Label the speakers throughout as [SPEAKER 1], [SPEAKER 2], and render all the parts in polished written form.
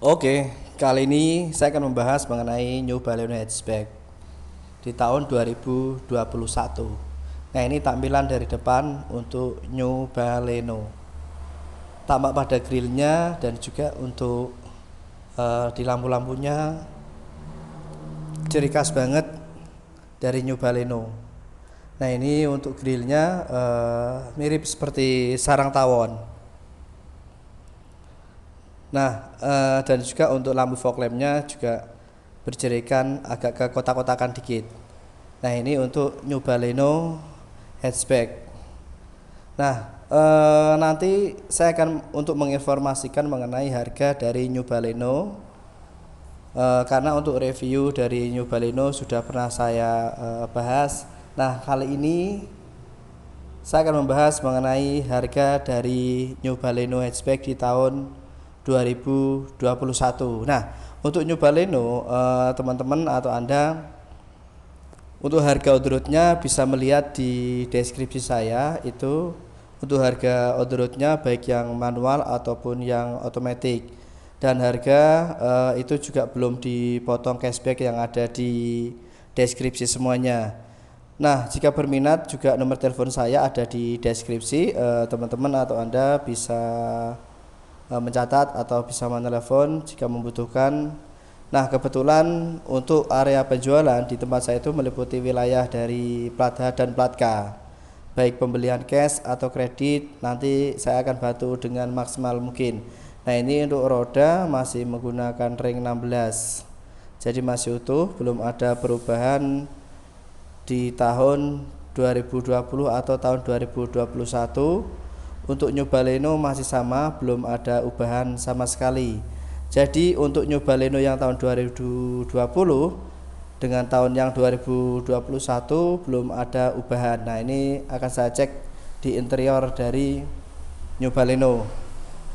[SPEAKER 1] Oke, kali ini saya akan membahas mengenai New Baleno hatchback di tahun 2021. Nah, ini tampilan dari depan untuk New Baleno. Tampak pada grillnya dan juga untuk di lampu-lampunya ciri khas banget dari New Baleno. Nah, ini untuk grillnya mirip seperti sarang tawon. Nah, dan juga untuk lampu fog lampnya juga berjerikan agak ke kotak-kotakan dikit. Nah, ini untuk New Baleno hatchback. Nah, nanti saya akan untuk menginformasikan mengenai harga dari New Baleno, karena untuk review dari New Baleno sudah pernah saya bahas. Nah, kali ini saya akan membahas mengenai harga dari New Baleno hatchback di tahun 2021. Nah, untuk New Baleno, teman-teman atau Anda untuk harga on the road-nya bisa melihat di deskripsi saya. Itu untuk harga on the road-nya baik yang manual ataupun yang otomatis. Dan harga itu juga belum dipotong cashback yang ada di deskripsi semuanya. Nah, jika berminat juga nomor telepon saya ada di deskripsi. Teman-teman atau Anda bisa mencatat atau bisa menelepon jika membutuhkan. Nah, kebetulan untuk area penjualan di tempat saya itu meliputi wilayah dari plat H dan plat K. Baik pembelian cash atau kredit, nanti saya akan bantu dengan maksimal mungkin. Nah, ini untuk roda masih menggunakan ring 16. Jadi masih utuh, belum ada perubahan di tahun 2020 atau tahun 2021. Untuk New Baleno masih sama, belum ada ubahan sama sekali. Jadi untuk New Baleno yang tahun 2020 dengan tahun yang 2021 belum ada ubahan. Nah, ini akan saya cek di interior dari New Baleno.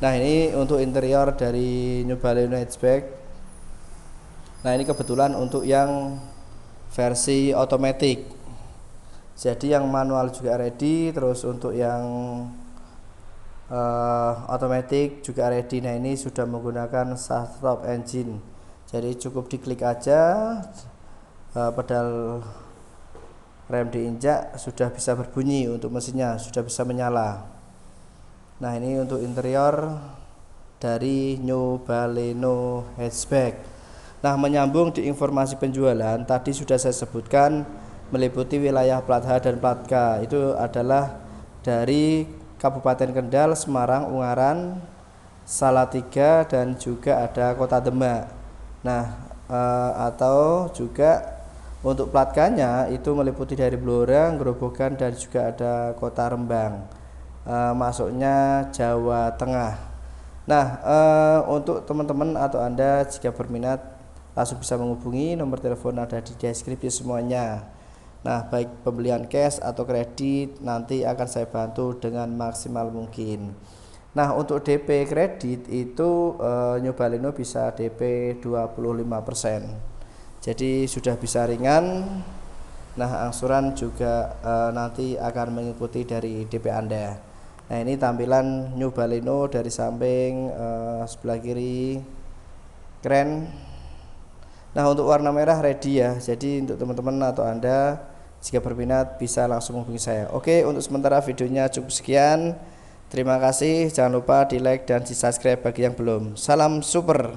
[SPEAKER 1] Nah, ini untuk interior dari New Baleno hatchback. Nah, ini kebetulan untuk yang versi otomatis. Jadi yang manual juga ready, terus untuk yang otomatis juga ready. Nah, ini sudah menggunakan start engine, jadi cukup diklik aja, pedal rem diinjak sudah bisa berbunyi, untuk mesinnya sudah bisa menyala. Nah, ini untuk interior dari New Baleno hatchback. Nah, menyambung di informasi penjualan tadi sudah saya sebutkan meliputi wilayah plat H dan plat K. Itu adalah dari Kabupaten Kendal, Semarang, Ungaran, Salatiga, dan juga ada Kota Demak. Nah, atau juga untuk plat K-nya itu meliputi dari Blora, Grobogan, dan juga ada Kota Rembang. Masuknya Jawa Tengah. Nah, untuk teman-teman atau Anda jika berminat langsung bisa menghubungi, nomor telepon ada di deskripsi semuanya. Nah, baik pembelian cash atau kredit nanti akan saya bantu dengan maksimal mungkin. Nah, untuk DP kredit itu New Baleno bisa DP 25%. Jadi sudah bisa ringan. Nah, angsuran juga nanti akan mengikuti dari DP Anda. Nah, ini tampilan New Baleno dari samping sebelah kiri. Keren. Nah, untuk warna merah ready ya. Jadi untuk teman-teman atau Anda jika berminat bisa langsung hubungi saya. Oke, untuk sementara videonya cukup sekian. Terima kasih. Jangan lupa di like dan di subscribe bagi yang belum. Salam super.